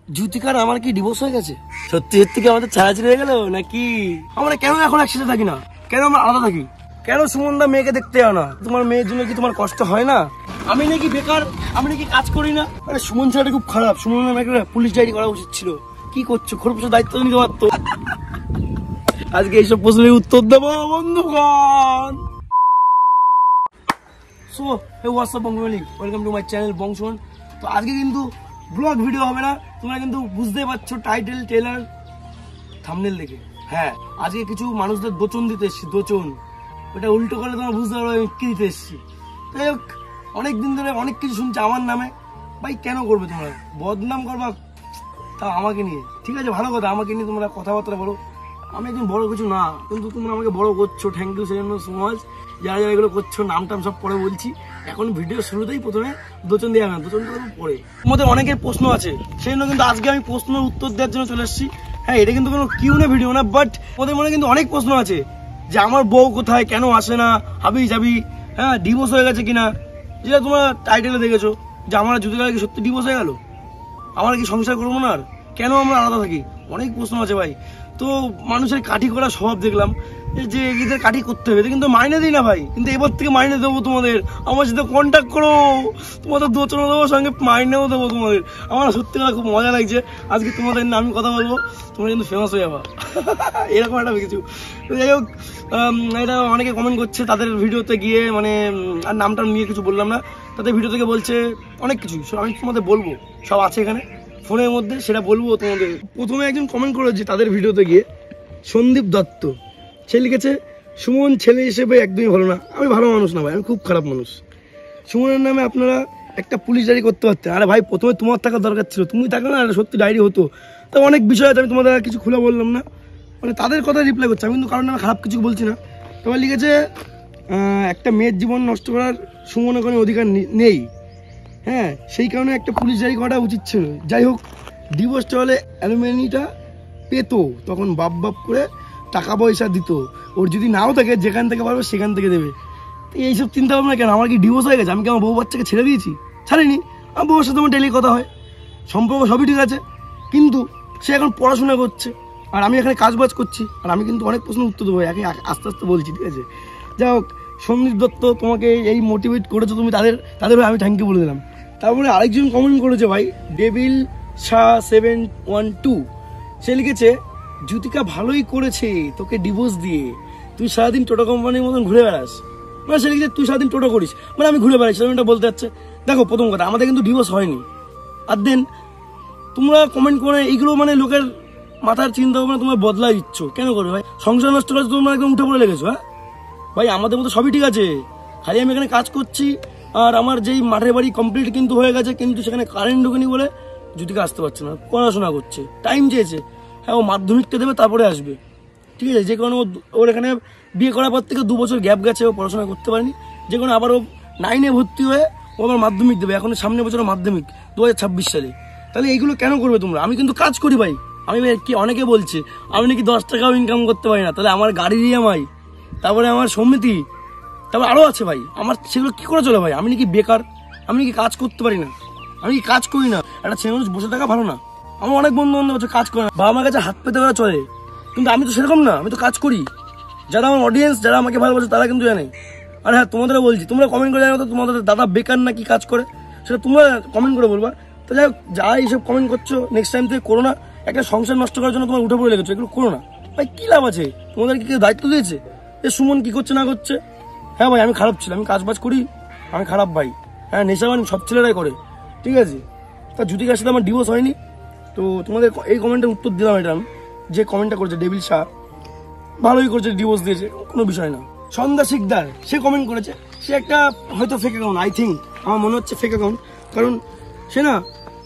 জ্যোতিকার আমার কি ডিভোর্স হয়ে গেছে? সত্যি সত্যি কি আমাদের ছাড়াছাড়ি হয়ে গেল নাকি? আমরা কেন এখন একসাথে থাকি না? কেন আমরা আলাদা থাকি? কেন সুমনদা মেয়েকে দেখতে যাও না? তোমার মেয়ের জন্য কি তোমার কষ্ট হয় না? আমি নাকি বেকার, আমি নাকি কাজ করি না? আরে সুমন ছেলেটা খুব খারাপ, সুমন নামে একটা পুলিশ ডায়েরি করা উচিত ছিল। কি করছো? খরপোশের দায়িত্ব নিতে পারতো। আজকে এইসব প্রশ্নের উত্তর দেবো বন্ধুগণ। So hey what's up Bengali, welcome to my channel বংশন। তো আজকে কিন্তু ব্লগ ভিডিও হবে না, তোমরা কিন্তু বুঝতেই পারছো টাইটেল, ট্রেলার, থাম্বনেল দেখে। হ্যাঁ, আজকে কিছু মানুষদের দোচন দিতে এসেছি। দোচন ওটা উল্টো করলে তোমরা বুঝতে পারবে আমি কি দিতে এসেছি। যাই হোক, অনেকদিন ধরে অনেক কিছু শুনছে আমার নামে। ভাই কেন করবে তোমরা? বদনাম করবা তা আমাকে নিয়ে, ঠিক আছে ভালো কথা, আমাকে নিয়ে তোমরা কথাবার্তা বলো। আমি একজন বড় কিছু না, কিন্তু তোমরা আমাকে বড় করছো, থ্যাংক ইউ সেজন্য সো মাচ। যারা যারা এগুলো করছো নাম টাম সব পরে বলছি। এখন ভিডিও শুরুতেই প্রথমে দোচন দেওয়া না, দোচন দেওয়ার পরে। তোমাদের অনেকের প্রশ্ন আছে, সেই জন্য কিন্তু আজকে আমি প্রশ্নের উত্তর দেওয়ার জন্য চলে এসেছি। হ্যাঁ, এটা কিন্তু কোনো কিউনে ভিডিও না, বাট তোমাদের মনে কিন্তু অনেক প্রশ্ন আছে যে আমার বউ কোথায়, কেন আসে না, হাবি যাবি, হ্যাঁ ডিভোর্স হয়ে গেছে কিনা। যেটা তোমরা টাইটেলে দেখেছো যে আমার জ্যোতিকার কি সত্যি ডিভোর্স হয়ে গেল, আমার কি সংসার করবো না আর, কেন আমরা আলাদা থাকি, অনেক প্রশ্ন আছে ভাই। তো মানুষের কাঠি করা স্বভাব দেখলাম যে এদের কাঠি করতে হবে, কিন্তু মাইনে দিই না ভাই, কিন্তু এবার থেকে মাইনে দেবো তোমাদের। আমার সাথে কন্ট্যাক্ট করো, তোমাদের দোচনও দেবো, সঙ্গে মাইনেও দেবো তোমাদের। আমার সত্যি কথা খুব মজা লাগছে আজকে তোমাদের নামে কথা বলবো, তোমরা কিন্তু ফেমাস হয়ে যাবা এরকম একটা কিছু। যাই হোক, এটা অনেকে কমেন্ট করছে তাদের ভিডিওতে গিয়ে, মানে আর নামটা নিয়ে কিছু বললাম না, তাদের ভিডিও থেকে বলছে অনেক কিছু, আমি তোমাদের বলবো, সব আছে এখানে ফোনের মধ্যে, সেটা বলবো তোমাদের। প্রথমে একজন কমেন্ট করেছে তাদের ভিডিওতে গিয়ে, সন্দীপ দত্ত, সে লিখেছে সুমন ছেলে হিসেবে একদমই ভালো না। আমি ভালো মানুষ না ভাই, আমি খুব খারাপ মানুষ। সুমনের নামে আপনারা একটা পুলিশ ডায়েরি করতে পারতেন। আরে ভাই, প্রথমে তোমার থাকার দরকার ছিল, তুমি থাকলে না সত্যি ডায়েরি হতো। তো অনেক বিষয় আছে, আমি তোমাদের কিছু খুলে বললাম না, মানে তাদের কথা রিপ্লাই করছে, আমি কিন্তু কারণ নামে খারাপ কিছু বলছি না। তোমার লিখেছে একটা মেয়ের জীবন নষ্ট করার সুমনের কোনো অধিকার নেই, হ্যাঁ সেই কারণে একটা পুলিশ ডায়েরি করা উচিত ছিল। যাই হোক, ডিভোর্সটা হলে অ্যালুমিনিটা পেতো, তখন বাপ করে টাকা পয়সা দিত, ওর যদি নাও থাকে যেখান থেকে পারবে সেখান থেকে দেবে। তো এইসব চিন্তা ভাবনা কেন? আমার কি ডিভোর্স হয়ে গেছে? আমি কি আমার বউ বাচ্চাকে ছেড়ে দিয়েছি? ছাড়িনি, আমার বউর সাথে আমার ডেলি কথা হয়, সম্পর্ক সবই ঠিক আছে, কিন্তু সে এখন পড়াশোনা করছে আর আমি এখানে কাজবাজ করছি, আর আমি কিন্তু অনেক প্রশ্ন উত্তর দেবো, একে আস্তে আস্তে বলছি, ঠিক আছে? যাই হোক, সন্দীপ দত্ত তোমাকে এই মোটিভেট করেছো তুমি, তাদের আমি থ্যাংক ইউ বলে দিলাম। তারপরে আরেকজন কমেন্ট করেছে ভাই, ডেভিল শাহ 712, সে লিখেছে জ্যোতিকা ভালোই করেছে তোকে ডিভোর্স দিয়ে, তুই সারাদিন টোটো কোম্পানির মতন ঘুরে বেড়াস। মানে সে লিখেছে তুই সারাদিন টোটো করিস, মানে আমি ঘুরে বেড়াই, সেটা বলতে চাচ্ছে। দেখো, প্রথম কথা, আমাদের কিন্তু ডিভোর্স হয়নি। আর দেন তোমরা কমেন্ট করে এইগুলো, মানে লোকের মাথার চিন্তা ভাবনা তোমরা বদলাই দিচ্ছ, কেন করবে ভাই? সংসার নষ্ট করে তোমরা একদম উঠে পড়ে লেগেছো। হ্যাঁ ভাই, আমাদের মতো সবই ঠিক আছে, খালি আমি এখানে কাজ করছি, আর আমার যেই মাঠের বাড়ি কমপ্লিট কিন্তু হয়ে গেছে, কিন্তু সেখানে কারেন্ট ঢোকেনি বলে জ্যোতিকা আসতে পারছে না, পড়াশোনা করছে, টাইম চেয়েছে। হ্যাঁ, ও মাধ্যমিকটা দেবে তারপরে আসবে, ঠিক আছে? যে কারণে ওর এখানে বিয়ে করার পর থেকে 2 বছর গ্যাপ গেছে, ও পড়াশোনা করতে পারেনি, যে কারণে আবার ও 9-এ ভর্তি হয়ে ও আবার মাধ্যমিক দেবে, এখন সামনে বছর মাধ্যমিক 2026 সালে। তাহলে এইগুলো কেন করবে তোমরা? আমি কিন্তু কাজ করি ভাই, আমি কি অনেকে বলছে আমি নাকি 10 টাকাও ইনকাম করতে পারি না, তাহলে আমার গাড়ির EMI, তারপরে আমার সমিতি, তারপর আরও আছে ভাই, আমার সেগুলো কী করে চলে ভাই? আমি নাকি বেকার? আমি নাকি কাজ করতে পারি না? আমি কি কাজ করি না? একটা ছেলে মানুষ বসে থাকা ভালো না? আমার অনেক বন্ধু বান্ধব আছে কাজ করে না, বাবা মার কাছে হাত পেতে করে চলে, কিন্তু আমি তো সেরকম না, আমি তো কাজ করি। যারা আমার অডিয়েন্স, যারা আমাকে ভালোবাসে, তারা কিন্তু জানে। আর হ্যাঁ, তোমাদেরও বলছি, তোমরা কমেন্ট করে জানো তো তোমাদের দাদা বেকার না কি কাজ করে, সেটা তোমরা কমেন্ট করে বলবা। তো যাই হোক, যারা এইসব কমেন্ট করছো, নেক্সট টাইম থেকে করো না। একটা সংসার নষ্ট করার জন্য তোমার উঠে পড়ে লেগেছো, এগুলো করো না ভাই, কী লাভ আছে? তোমাদের কি কেউ দায়িত্ব দিয়েছে এ সুমন কি করছে না করছে? হ্যাঁ ভাই, আমি খারাপ ছিলাম, আমি কাজবাজ করি, আমি খারাপ ভাই। হ্যাঁ, নেশাবান সব ছেলেরাই করে, ঠিক আছে? তা জ্যোতিকার সাথে আমার ডিভোর্স হয়নি। তো তোমাদের এই কমেন্টের উত্তর দিলাম। এটা আমি যে কমেন্টটা করেছে ডেভিল শাহ, ভালোই করেছে, ডিভোর্স দিয়েছে, কোনো বিষয় না। সন্ধ্যা শিকদার, সে কমেন্ট করেছে, সে একটা হয়তো ফেক অ্যাকাউন্ট, আই থিঙ্ক, আমার মনে হচ্ছে ফেক অ্যাকাউন্ট, কারণ সে না,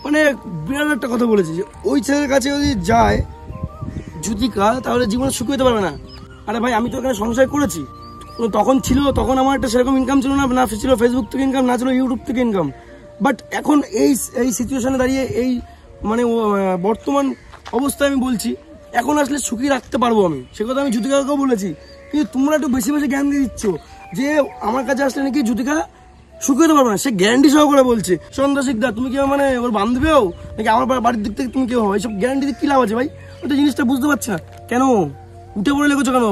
মানে বিরাট একটা কথা বলেছে যে ওই ছেলের কাছে যদি যায় জ্যোতিকা, তাহলে জীবনে সুখী হতে পারবে না। আরে ভাই, আমি তো এখানে সংসার করেছি, তখন ছিল, তখন আমার একটা সেরকম ইনকাম ছিল না, না ছিল ফেসবুক থেকে ইনকাম, না ছিল ইউটিউব থেকে ইনকাম। বাট এখন এই সিচুয়েশনে দাঁড়িয়ে, এই মানে বর্তমান অবস্থায় আমি বলছি, এখন আসলে সুখী রাখতে পারবো আমি, সে কথা আমি জ্যোতিকাকেও বলেছি। কিন্তু তোমরা একটু বেশি বেশি জ্ঞান দিয়ে দিচ্ছ যে আমার কাছে আসলে নাকি জ্যোতিকা শুকিয়ে পারবে না, সে গ্যারান্টি সহকারে বলছে। সন্ধ্যা শিকদার তুমি কি মানে ওর বান্ধবীও নাকি আমার বাড়ির দিক থেকে তুমি কেউ হয়? এইসব গ্যারান্টি দিয়ে কি লাভ আছে ভাই? ওই তো জিনিসটা বুঝতে পারছি না কেন উঠে পড়ে লেগেছো কেন?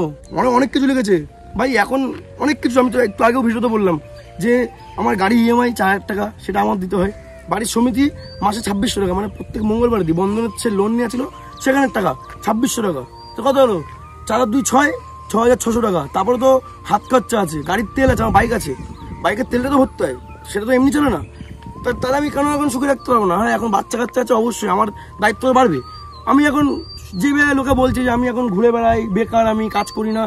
অনেক কিছু লেগেছে ভাই, এখন অনেক কিছু। আমি তো একটু আগেও ভিডিওতে বললাম যে আমার গাড়ি EMI 4000 টাকা, সেটা আমার দিতে হয়। বাড়ির সমিতি মাসে 2600 টাকা, মানে প্রত্যেক মঙ্গলবার দিই। বন্ধনের সে লোন নেওয়া ছিল সেখানের টাকা 2600 টাকা, তো কত হলো? 4 আর 2 6, 6600 টাকা। তারপরে তো হাত খরচা আছে, গাড়ির তেল আছে, আমার বাইক আছে, বাইকের তেলটা তো ভরতে হয়, সেটা তো এমনি চলে না। তাহলে আমি কেন এখন সুখে রাখতে পারবো না? হ্যাঁ, এখন বাচ্চা কাচ্চা আছে, অবশ্যই আমার দায়িত্ব বাড়বে। আমি এখন যেভাবে লোকে বলছে যে আমি এখন ঘুরে বেড়াই, বেকার, আমি কাজ করি না,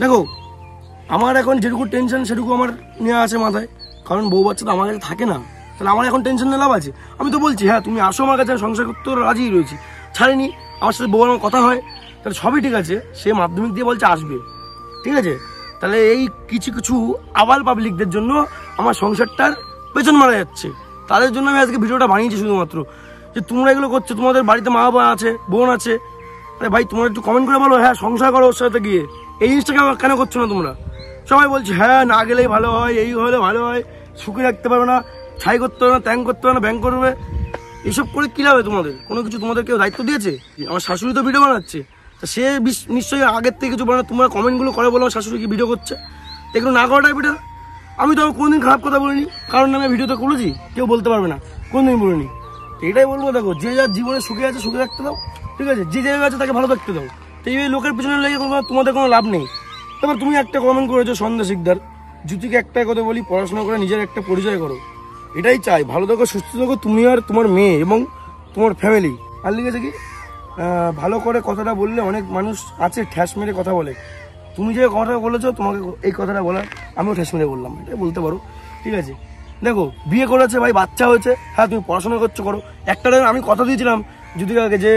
দেখো আমার এখন যেটুকু টেনশন সেটুকু আমার নেওয়া আছে মাথায়, কারণ বউ বাচ্চা তো আমার কাছে থাকে না। তাহলে আমার এখন টেনশন নিয়ে লাভ আছে? আমি তো বলছি হ্যাঁ তুমি আসো আমার কাছে, সংসার করতে রাজিই রয়েছি, ছাড়িনি। আমার সাথে বউ আমার কথা হয়, তাহলে সবই ঠিক আছে। সে মাধ্যমিক দিয়ে বলছে আসবে, ঠিক আছে। তাহলে এই কিছু কিছু আবাল পাবলিকদের জন্য আমার সংসারটার পেছন মারা যাচ্ছে। তাদের জন্য আমি আজকে ভিডিওটা বানিয়েছি শুধুমাত্র, যে তোমরা এগুলো করছো, তোমাদের বাড়িতে মা বাবা আছে, বোন আছে, আরে ভাই তোমরা একটু কমেন্ট করে বলো হ্যাঁ সংসার করো ওর সাথে গিয়ে। এই জিনিসটা কেন করছো না তোমরা? সবাই বলছে হ্যাঁ না গেলেই ভালো হয়, এই হলে ভালো হয়, সুখে রাখতে পারবে না, ছাই করতে পারবে না, ত্যাং করতে পারবে না, ব্যাংক করবে। এইসব করে কী হবে? তোমাদের কোনো কিছু তোমাদের কেউ দায়িত্ব দিয়েছে? আমার শাশুড়ি তো ভিডিও বানাচ্ছে, তা সে নিশ্চয়ই আগের থেকে কিছু বলে। তোমরা কমেন্টগুলো করে বলো আমার শাশুড়ি কি ভিডিও করছে, এগুলো না করাটাই বেটার। আমি তো কোনোদিন খারাপ কথা বলিনি, কারণ আমি ভিডিওতে করেছি, কেউ বলতে পারবে না, কোনোদিন বলিনি। এটাই বলবো, দেখো যে যার জীবনে সুখে আছে সুখে রাখতে দাও, ঠিক আছে, যে জায়গায় আছে তাকে ভালো থাকতে দাও। তো এই লোকের পিছনে লেগে তোমাদের কোনো লাভ নেই। তারপর তুমি একটা কমেন্ট করেছো সন্ধ্যা শিকদার, জ্যোতিকে একটাই কথা বলি, পড়াশোনা করে নিজের একটা পরিচয় করো, এটাই চাই। ভালো থাকো, সুস্থ থাকো, তুমি আর তোমার মেয়ে এবং তোমার ফ্যামিলি। আর লিখেছে কি ভালো করে কথাটা বললে অনেক মানুষ আছে ঠ্যাস মেরে কথা বলে, তুমি যে কথা বলেছো তোমাকে এই কথাটা বলার আমিও ঠ্যাস মেরে বললাম, এটাই বলতে পারো, ঠিক আছে। দেখো বিয়ে করেছে ভাই, বাচ্চা হয়েছে, হ্যাঁ তুমি পড়াশোনা করছো করো। একটা টাইম আমি কথা দিয়েছিলাম জ্যোতিকাকে যে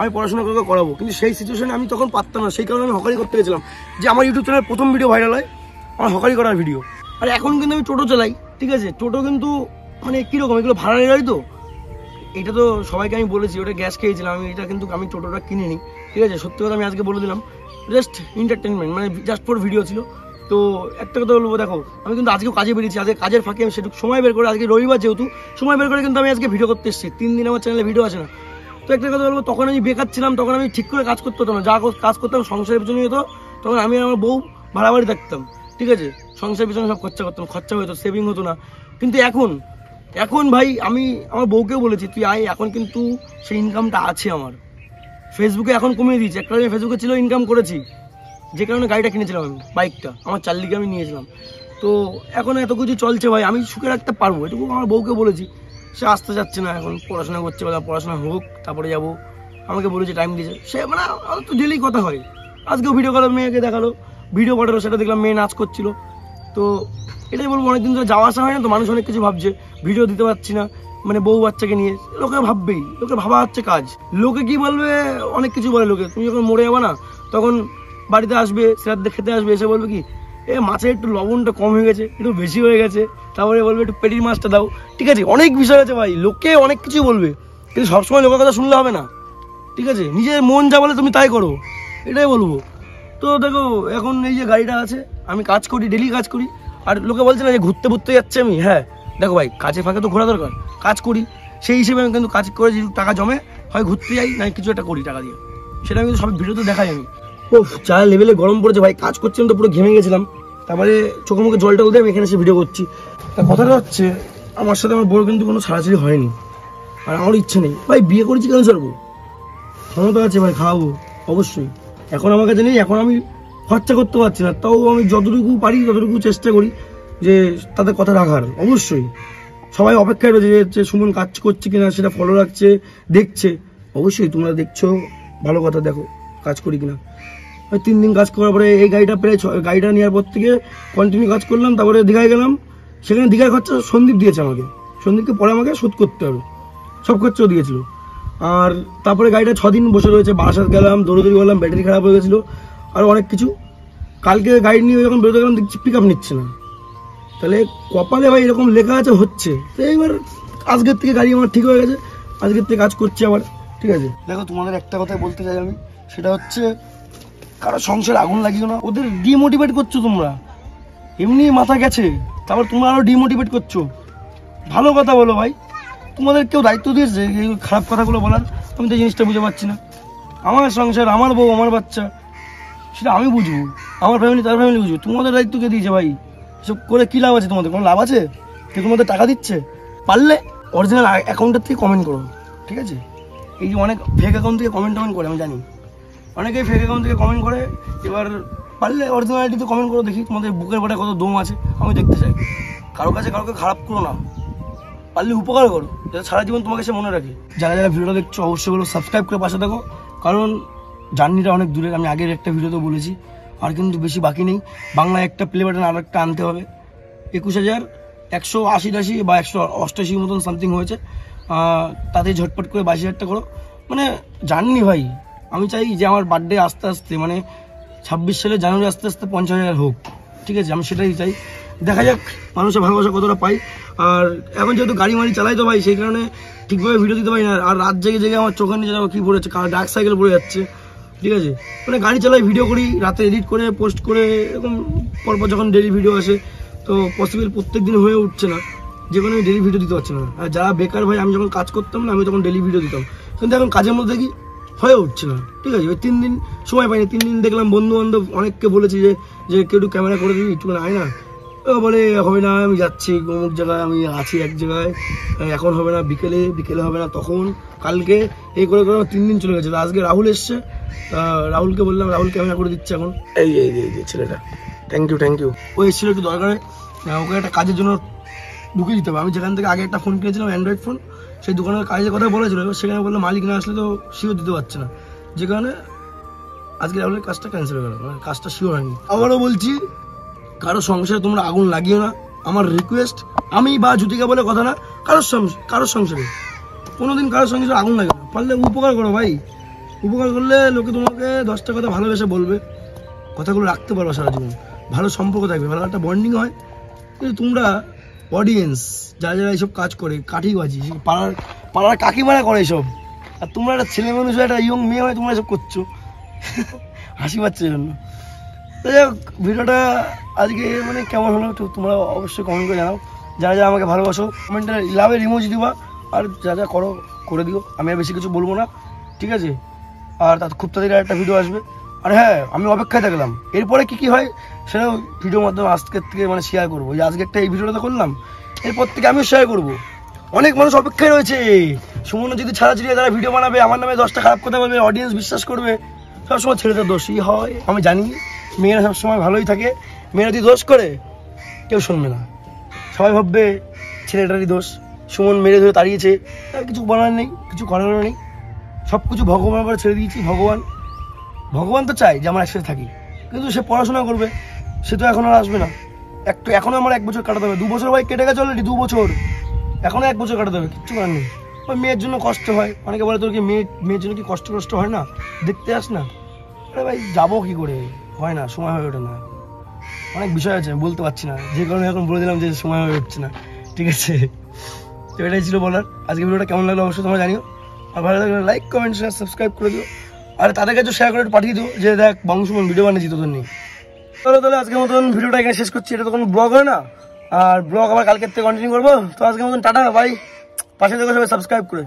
আমি পড়াশোনা করে করাবো, কিন্তু সেই সিচুয়েশনে আমি তখন পারতাম না, সেই কারণে আমি হকারি করতে গেছিলাম। যে আমার ইউটিউব চ্যানেলের প্রথম ভিডিও ভাইরাল হয় আমার হকারি করার ভিডিও। আর এখন কিন্তু আমি টোটো চালাই, ঠিক আছে। টোটো কিন্তু মানে কীরকম, এগুলো ভাড়া গাড়ি তো, এটা তো সবাইকে আমি বলেছি, ওটা গ্যাস খেয়েছিলাম আমি, এটা কিন্তু আমি টোটোটা কিনিনি, ঠিক আছে। সত্যি কথা আমি আজকে বলে দিলাম, জাস্ট এন্টারটেনমেন্ট, মানে জাস্ট ফর ভিডিও ছিল। তো একটা কথা বলবো, দেখো আমি কিন্তু আজকেও কাজে বেরিয়েছি, আজকে কাজের ফাঁকে আমি সেটুকু সময় বের করে, আজকে রবিবার যেহেতু সময় বের করে কিন্তু আমি আজকে ভিডিও করতে এসেছি। 3 দিন আমার চ্যানেলে ভিডিও আসে না। তো একটা কথা বলবো, তখন আমি বেকার ছিলাম, তখন আমি ঠিক করে কাজ করতে হতো না, যা কাজ করতাম সংসারের পিছনে হতো। তখন আমি আমার বউ ভাড়া বাড়ি থাকতাম, ঠিক আছে, সংসারের পিছনে সব খরচা করতাম, খরচা হতো, সেভিং হতো না। কিন্তু এখন ভাই আমি আমার বউকেও বলেছি তুই আয়, এখন কিন্তু সেই ইনকামটা আছে আমার। ফেসবুকে এখন কমিয়ে দিয়েছি, একটা আমি ফেসবুকে ছিল ইনকাম করেছি, যে কারণে গাড়িটা কিনেছিলাম আমি, বাইকটা আমার চার্লিকে আমি নিয়েছিলাম। তো এখন এত কিছু চলছে ভাই, আমি সুখে রাখতে পারবো, এটুকু আমার বউকে বলেছি। সে আসতে যাচ্ছে না, এখন পড়াশোনা করছে, বলে পড়াশোনা হোক তারপরে যাবো, আমাকে বলেছে টাইম দিয়েছে। সে মানে তো ডেলি কথা হয়, আজকেও ভিডিও কল মেয়েকে দেখালো, ভিডিও পাঠালো, সেটা দেখলাম মেয়ে নাচ করছিল। তো এটাই বলবো, অনেকদিন ধরে যাওয়া আসা হয় না, তো মানুষ অনেক কিছু ভাবছে, ভিডিও দিতে পারছি না, মানে বউ বাচ্চাকে নিয়ে। লোকে ভাববেই, লোকে ভাবা হচ্ছে কাজ, লোকে কি বলবে অনেক কিছু বলে লোকে। তুমি যখন মরে যাবে না, তখন বাড়িতে আসবে, শ্রাদ্ধ খেতে আসবে, এসে বলবে কি মাছের একটু লবণটা কম হয়ে গেছে, একটু বেশি হয়ে গেছে, তারপরে বলবে একটু পেটির মাছটা দাও, ঠিক আছে। অনেক বিষয় আছে ভাই, লোকে অনেক কিছুই বলবে, কিন্তু সবসময় লোকের কথা শুনলে হবে না, ঠিক আছে। নিজের মন যা বলে তুমি তাই করো, এটাই বলবো। তো দেখো এখন এই যে গাড়িটা আছে, আমি কাজ করি, ডেলি কাজ করি। আর লোকে বলছে না যে ঘুরতে যাচ্ছে আমি, হ্যাঁ দেখো ভাই কাজে ফাঁকে তো ঘোরা দরকার, কাজ করি, সেই হিসেবে আমি কিন্তু কাজ করে যদি টাকা জমে হয় ঘুরতে যাই, না কিছু একটা করি টাকা দিয়ে, সেটা আমি সব ভিডিওতে দেখাই আমি। ও যা লেভেলে গরম পড়েছে ভাই, কাজ করছিলাম তো পুরো ঘেমে গেছিলাম, তারপরে চোখে মুখে জলটা দিয়ে আমি এখানে এসে ভিডিও করছি। তা কথাটা হচ্ছে আমার সাথে আমার বড় কিন্তু কোনো ছাড়াছাড়ি হয়নি, আর আমার ইচ্ছে নেই ভাই, বিয়ে করেছি কেন ছাড়বো, ক্ষমতা আছে ভাই, খাওয়াবো অবশ্যই। এখন আমার কাছে নেই, এখন আমি খরচা করতে পারছি না, তাও আমি যতটুকু পারি ততটুকু চেষ্টা করি যে তাদের কথা রাখার। অবশ্যই সবাই অপেক্ষায় রয়েছে যে সুমন কাজ করছে কিনা, সেটা ফলো রাখছে, দেখছে। অবশ্যই তোমরা দেখছো, ভালো কথা, দেখো কাজ করি কিনা। 3 দিন কাজ করার পরে এই গাড়িটা প্রায় গাড়িটা নেওয়ার পর থেকে কন্টিনিউ কাজ করলাম, তারপরে দীঘায় গেলাম, সেখানে দীঘার খরচা সন্দীপ দিয়েছে আমাকে, সন্দীপকে পরে আমাকে শোধ করতে হবে, সব খরচাও দিয়েছিল। আর তারপরে গাড়িটা 6 দিন বসে রয়েছে, বারাসাত গেলাম, দৌড়দৌড়ি করলাম, ব্যাটারি খারাপ হয়ে গেছিলো, আর অনেক কিছু। কালকে গাড়ি নিয়ে যখন বেরোতে গেলাম দেখছি পিক আপ নিচ্ছে না, তাহলে কপালে ভাই এরকম লেখা আছে হচ্ছে। তো এইবার আজকের থেকে গাড়ি আমার ঠিক হয়ে গেছে, আজকের থেকে কাজ করছি আবার, ঠিক আছে। দেখো তোমাদের একটা কথাই বলতে চাই আমি, সেটা হচ্ছে কারো সংসারে আগুন লাগিও না, ওদের ডিমোটিভেট করছো তোমরা, এমনি মাথা গেছে, তারপর তোমরা আরো ডিমোটিভেট করছো। ভালো কথা বলো ভাই, তোমাদের কেউ দায়িত্ব দিয়েছে এই খারাপ কথাগুলো বলার? আমি তো জিনিসটা বুঝতে পারছি না। আমার সংসার, আমার বউ, আমার বাচ্চা, সেটা আমি বুঝবো, আমার ফ্যামিলি তার ফ্যামিলি বুঝবো। তোমাদের দায়িত্ব কে দিয়েছে ভাই? এসব করে কি লাভ আছে? তোমাদের কোনো লাভ আছে? কে তোমাদের টাকা দিচ্ছে? পারলে অরিজিনাল অ্যাকাউন্টের থেকে কমেন্ট করো, ঠিক আছে? এই যে অনেক ফেক অ্যাকাউন্ট থেকে কমেন্ট করে, আমি জানি অনেকেই ফেক অ্যাকাউন্ট থেকে কমেন্ট করে। এবার পারলে অরিজিনালিটিতে কমেন্ট করো, দেখি তোমাদের বুকের বাটে কত দম আছে, আমি দেখতে চাই। কারো কাছে কাউকে খারাপ করো না, পারলে উপকার করো, যাতে সারা জীবন তোমাকে সে মনে রাখে। যারা যারা ভিডিওটা দেখছো অবশ্যই বলো সাবস্ক্রাইব করে পাশে থাকো, কারণ জার্নিটা অনেক দূরের। আমি আগের একটা ভিডিওতে বলেছি, আর কিন্তু বেশি বাকি নেই। বাংলায় একটা প্লে বাটন আর একটা আনতে হবে। 21,180 বা 188 মতন সামথিং হয়েছে, তাতে ঝটপট করে 22,000টা করো। মানে জার্নি ভাই, আমি চাই যে আমার বার্থডে আস্তে আস্তে, মানে 26 সালের জানুয়ারি আস্তে আস্তে 50,000 হোক, ঠিক আছে? আমি সেটাই চাই। দেখা যাক মানুষের ভালোবাসা কতটা পাই। আর এখন যেহেতু গাড়ি মাড়ি চালাই তো ভাই, সেই কারণে ঠিকভাবে ভিডিও দিতে পারি না। আর রাত জেগে জেগে আমার চোখের নিচে কি পড়েছে, ডার্ক সাইকেল পড়ে যাচ্ছে, ঠিক আছে? মানে গাড়ি চালাই, ভিডিও করি, রাতে এডিট করে পোস্ট করে, এরকম পরপর যখন ডেলি ভিডিও আসে, তো পসিবল প্রত্যেক দিন হয়ে উঠছে না, যে কোনো ডেলি ভিডিও দিতে পারছি না। আর যারা বেকার ভাই, আমি যখন কাজ করতাম না, আমি তখন ডেলি ভিডিও দিতাম, কিন্তু এখন কাজের মধ্যে কি হয়ে উঠছে না, ঠিক আছে? ওই 3 দিন সময় পাইনি। 3 দিন দেখলাম বন্ধু বান্ধব অনেককে বলেছি যে কেউ একটু ক্যামেরা করে দিবি, একটু আয় না, বলে হবে না, আমি যাচ্ছি অমুক জায়গায়, আমি আছি এক জায়গায়, এখন হবে না, বিকেলে হবে না, তখন কালকে, এই করে করে 3 দিন চলে গেছে। আজকে রাহুল এসছে, রাহুলকে বললাম, রাহুল ক্যামেরা করে দিচ্ছে এখন। এই ছেলেটা, থ্যাংক ইউ। ও এসেছিল একটু দরকারে, ওকে একটা কাজের জন্য ঢুকে দিতে হবে। আমি যেখান থেকে আগে একটা ফোন কিনেছিলাম, অ্যান্ড্রয়েড ফোন, সেই দোকানের কাজের কথা বলেছিল, সেখানে বললো মালিক না আসলে তো শিওর দিতে পারছে না, যে কারণে আজকে রাহুলের কাজটা ক্যান্সেল হয়ে গেল, মানে কাজটা শিওর হয়নি। আবারও বলছি, কারো সংসারে তোমরা আগুন লাগিও না, আমার রিকোয়েস্ট। আমি বা জ্যোতিকা বলে কথা না, কারোর সংসারে কোনোদিন কারোর সংসারে আগুন লাগে না। পারলে উপকার করো ভাই, উপকার করলে লোকে তোমাকে 10টা কথা ভালোবেসে বলবে, কথাগুলো রাখতে পারো সারা জীবন, ভালো সম্পর্ক থাকবে, ভালো একটা বন্ডিং হয়। কিন্তু তোমরা অডিয়েন্স যারা যারা এইসব কাজ করে, কাঠিবাজি, পাড়ার কাকিমারা করে এইসব, আর তোমরা একটা ছেলে মানুষ, একটা ইয়ং মেয়ে হয়, তোমরা এসব করছো, হাসি পাচ্ছে জন্য। তো যাই হোক, ভিডিওটা আজকে মানে কেমন হলো একটু তোমরা অবশ্যই কমেন্ট করে জানাও। যারা যারা আমাকে ভালোবাসো কমেন্টে লাভের ইমোজি দিবা, আর যা যা করো করে দিও, আমি আর বেশি কিছু বলবো না, ঠিক আছে? আর তার খুব তাড়াতাড়ি একটা ভিডিও আসবে। আর হ্যাঁ, আমি অপেক্ষায় থাকলাম, এরপরে কি হয় সেটা ভিডিওর মাধ্যমে আজকের থেকে মানে শেয়ার করবো। যে আজকে একটা এই ভিডিওটা করলাম, এরপর থেকে আমিও শেয়ার করবো। অনেক মানুষ অপেক্ষায় রয়েছে, সুমন যদি ছাড়াছাড়ি তারা ভিডিও বানাবে, আমার নামে 10টা খারাপ কথা বলবে, অডিয়েন্স বিশ্বাস করবে। সবসময় ছেলেদের দোষই হয়, আমি জানি। মেয়েরা সবসময় ভালোই থাকে, মেয়েরা যদি দোষ করে কেউ শুনবে না, সবাই ভাববে ছেলেটারই দোষ, সুমন মেরে ধরে তাড়িয়েছে। তার কিছু বলার নেই, কিছু করার নেই, সব কিছু ভগবানের উপরে ছেড়ে দিয়েছি। ভগবান তো চাই যে আমরা একসাথে থাকি, কিন্তু সে পড়াশোনা করবে, সে তো এখন আর আসবে না। এখনো আমার 1 বছর কাটাতে হবে। 2 বছর ভাই কেটে গেছে অলরেডি, 2 বছর, এখনো 1 বছর কাটাতে হবে, কিচ্ছু করার নেই। ওই মেয়ের জন্য কষ্ট হয়, অনেকে বলে তোর কি মেয়ের জন্য কি কষ্ট হয় না, দেখতে আস না। আরে ভাই যাবো কি করে, হয় না, সময় হয়ে ওঠে না, অনেক বিষয় আছে বলতে পারছি না, যে কারণে এখন বলে দিলাম যে সময় হয়ে উঠছে না, ঠিক আছে? তো এটাই ছিল বলার। আজকে ভিডিওটা কেমন লাগলো অবশ্যই তোমরা জানিও, আর ভালো লাগলে লাইক কমেন্ট শেয়ার সাবস্ক্রাইব করে দিও, আর তাদের কাছে শেয়ার করে পাঠিয়ে দিও যে দেখ বংশমন ভিডিও বানিয়েছি তোদের নিয়ে। তাহলে আজকের মতন ভিডিওটা এখানে শেষ করছি। এটা তো কোনো ব্লগ হয় না, আর ব্লগ আবার কালকের থেকে কন্টিনিউ করবো। তো আজকের মতন টাটা ভাই, পাশে থেকে সবাই সাবস্ক্রাইব করে।